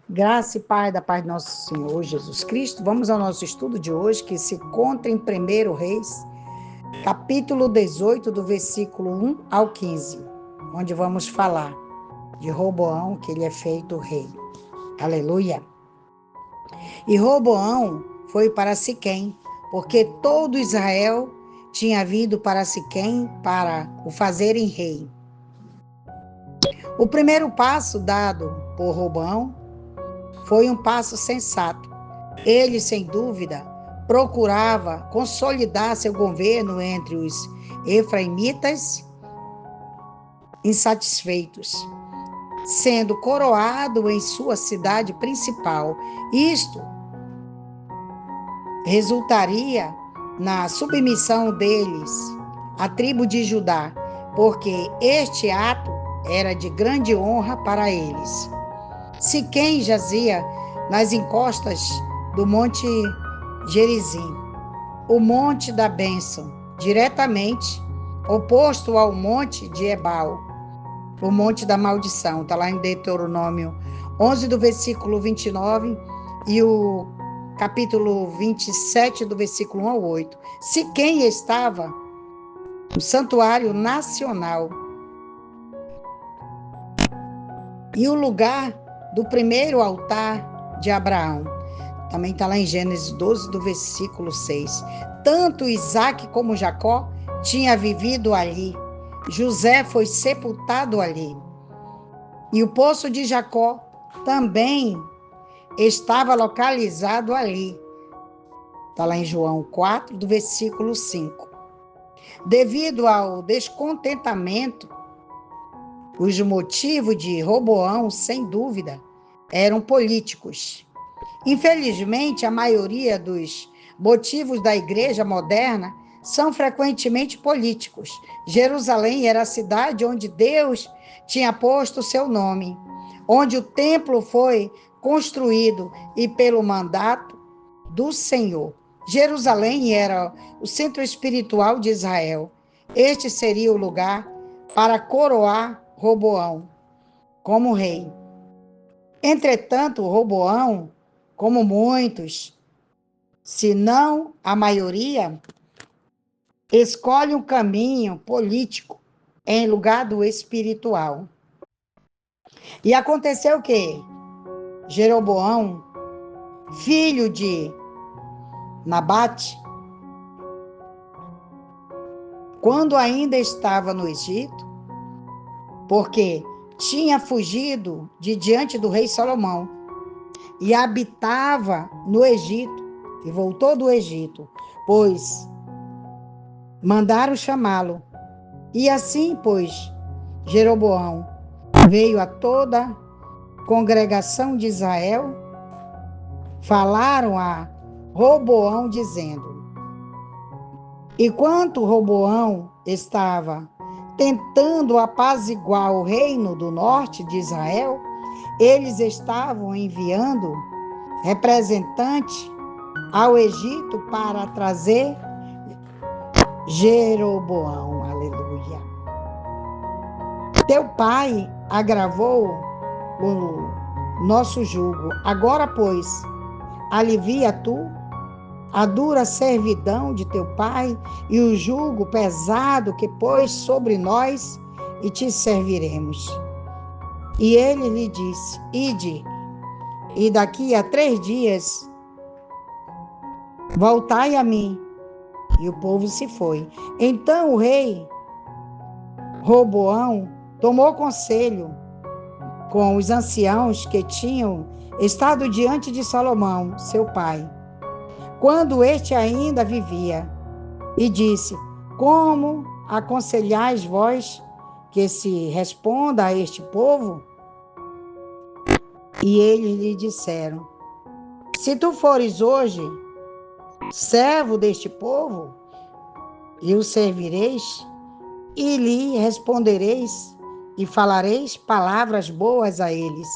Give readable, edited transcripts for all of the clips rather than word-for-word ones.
Graça e paz da paz do nosso Senhor Jesus Cristo. Vamos ao nosso estudo de hoje, que se encontra em 1 Reis, capítulo 18, do versículo 1 ao 15, onde vamos falar de Roboão, que ele é feito rei. Aleluia! E Roboão foi para Siquém, porque todo Israel tinha vindo para Siquém para o fazerem rei. O primeiro passo dado por Roboão foi um passo sensato. Ele, sem dúvida, procurava consolidar seu governo entre os efraimitas insatisfeitos, sendo coroado em sua cidade principal. Isto resultaria na submissão deles à tribo de Judá, porque este ato era de grande honra para eles. Siquém jazia nas encostas do Monte Gerizim, o Monte da Bênção, diretamente oposto ao Monte de Ebal, o Monte da Maldição. Está lá em Deuteronômio 11, do versículo 29, e o capítulo 27, do versículo 1 ao 8. Siquém estava no santuário nacional e o lugar do primeiro altar de Abraão. Também está lá em Gênesis 12, do versículo 6. Tanto Isaac como Jacó tinham vivido ali. José foi sepultado ali. E o poço de Jacó também estava localizado ali. Está lá em João 4, do versículo 5. Devido ao descontentamento, os motivos de Roboão, sem dúvida, eram políticos. Infelizmente, a maioria dos motivos da igreja moderna são frequentemente políticos. Jerusalém era a cidade onde Deus tinha posto o seu nome, onde o templo foi construído e pelo mandato do Senhor. Jerusalém era o centro espiritual de Israel. Este seria o lugar para coroar Roboão como rei. Entretanto, Roboão, como muitos, se não a maioria, escolhe um caminho político em lugar do espiritual. E aconteceu que Jeroboão, filho de Nabate, quando ainda estava no Egito, porque tinha fugido de diante do rei Salomão e habitava no Egito, e voltou do Egito, pois mandaram chamá-lo. E assim, pois, Jeroboão veio a toda a congregação de Israel, falaram a Roboão, dizendo: enquanto Roboão estava tentando apaziguar o reino do norte de Israel, eles estavam enviando representante ao Egito para trazer Jeroboão. Aleluia. Teu pai agravou o nosso jugo. Agora, pois, alivia tu a dura servidão de teu pai e o jugo pesado que pôs sobre nós, e te serviremos. E ele lhe disse: ide, e daqui a 3 dias voltai a mim. E o povo se foi. Então o rei Roboão tomou conselho com os anciãos que tinham estado diante de Salomão, seu pai, quando este ainda vivia, e disse: como aconselhais vós que se responda a este povo? E eles lhe disseram: se tu fores hoje servo deste povo, e o servireis, e lhe respondereis, e falareis palavras boas a eles,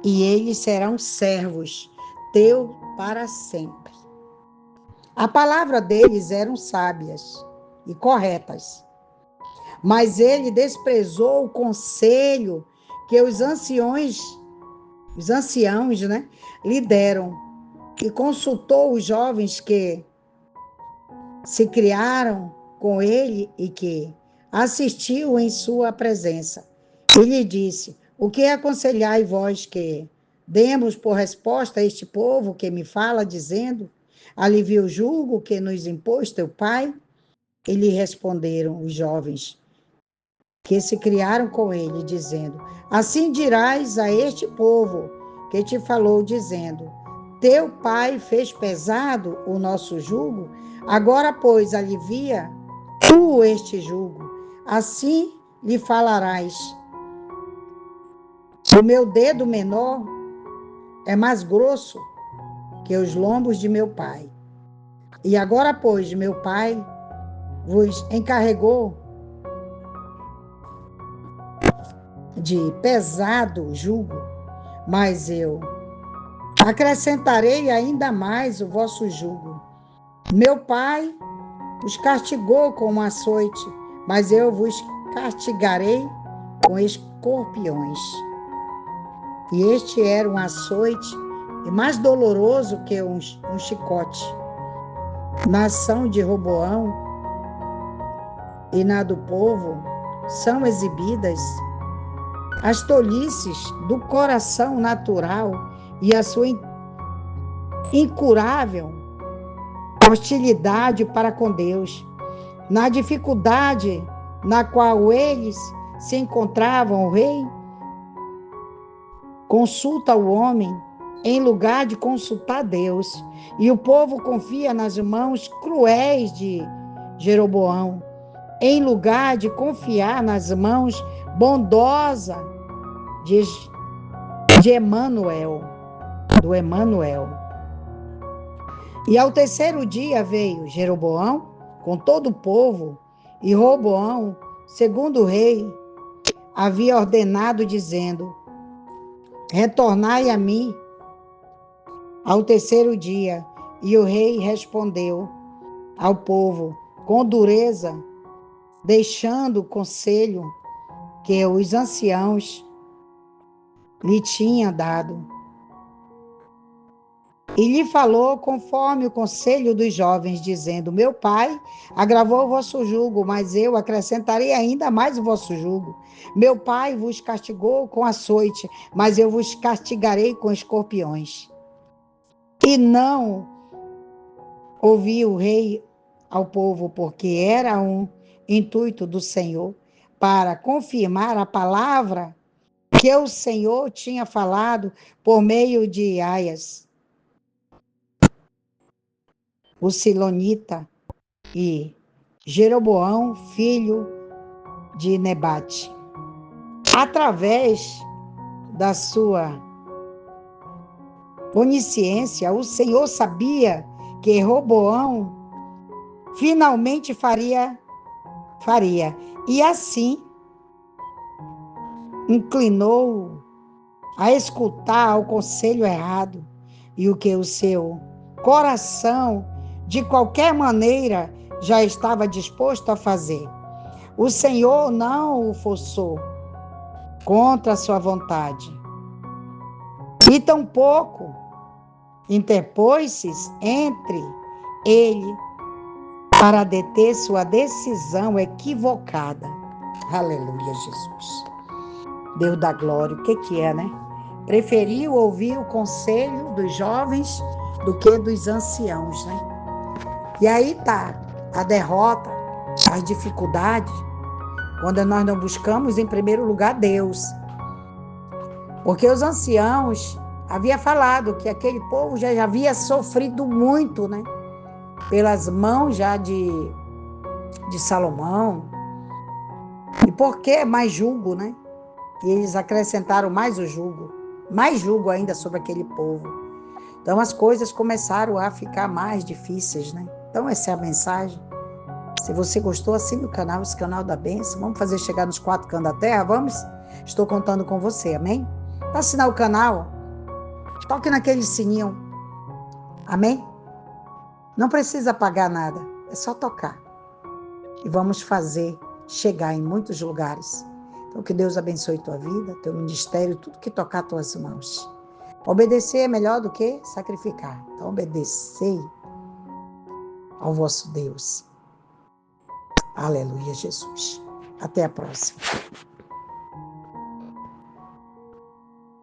e eles serão servos teu para sempre. A palavra deles eram sábias e corretas, mas ele desprezou o conselho que os anciões os anciãos, né, lhe deram, e consultou os jovens que se criaram com ele e que assistiu em sua presença. E lhe disse: o que aconselhai vós que demos por resposta a este povo que me fala, dizendo: alivia o jugo que nos impôs teu pai? E lhe responderam os jovens que se criaram com ele, dizendo: assim dirás a este povo que te falou, dizendo: teu pai fez pesado o nosso jugo, agora, pois, alivia tu este jugo. Assim lhe falarás: o meu dedo menor é mais grosso que os lombos de meu pai. E agora, pois, meu pai vos encarregou de pesado jugo, mas eu acrescentarei ainda mais o vosso jugo. Meu pai os castigou com um açoite, mas eu vos castigarei com escorpiões. E este era um açoite, e mais doloroso que um chicote. Na ação de Roboão e na do povo são exibidas as tolices do coração natural e a sua incurável hostilidade para com Deus. Na dificuldade na qual eles se encontravam, o rei consulta o homem em lugar de consultar Deus, e o povo confia nas mãos cruéis de Jeroboão, em lugar de confiar nas mãos bondosas de Emanuel, do Emanuel. E ao terceiro dia veio Jeroboão com todo o povo, e Roboão, segundo o rei, havia ordenado, dizendo: retornai a mim ao terceiro dia. E o rei respondeu ao povo com dureza, deixando o conselho que os anciãos lhe tinham dado. E lhe falou conforme o conselho dos jovens, dizendo: meu pai agravou o vosso jugo, mas eu acrescentarei ainda mais o vosso jugo. Meu pai vos castigou com açoite, mas eu vos castigarei com escorpiões. E não ouviu o rei ao povo, porque era um intuito do Senhor para confirmar a palavra que o Senhor tinha falado por meio de Aias, o Silonita, e Jeroboão, filho de Nebate. Através da sua onisciência, o Senhor sabia que Roboão finalmente faria. E assim inclinou a escutar o conselho errado e o que o seu coração, de qualquer maneira, já estava disposto a fazer. O Senhor não o forçou contra a sua vontade, e tampouco interpôs-se entre ele para deter sua decisão equivocada. Aleluia, Jesus. Deus da glória, o que é, né? Preferiu ouvir o conselho dos jovens do que dos anciãos, né? E aí tá a derrota, as dificuldades, quando nós não buscamos em primeiro lugar Deus. Porque os anciãos haviam falado que aquele povo já havia sofrido muito, né? Pelas mãos já de Salomão. E por que mais jugo, né? E eles acrescentaram mais o jugo, mais jugo ainda sobre aquele povo. Então as coisas começaram a ficar mais difíceis, né? Então essa é a mensagem. Se você gostou, assine o canal, esse canal da bênção. Vamos fazer chegar nos 4 cantos da terra, vamos? Estou contando com você, amém? Para assinar o canal, toque naquele sininho, amém? Não precisa pagar nada, é só tocar. E vamos fazer chegar em muitos lugares. Então que Deus abençoe tua vida, teu ministério, tudo que tocar tuas mãos. Obedecer é melhor do que sacrificar. Então, obedecei ao vosso Deus. Aleluia, Jesus. Até a próxima.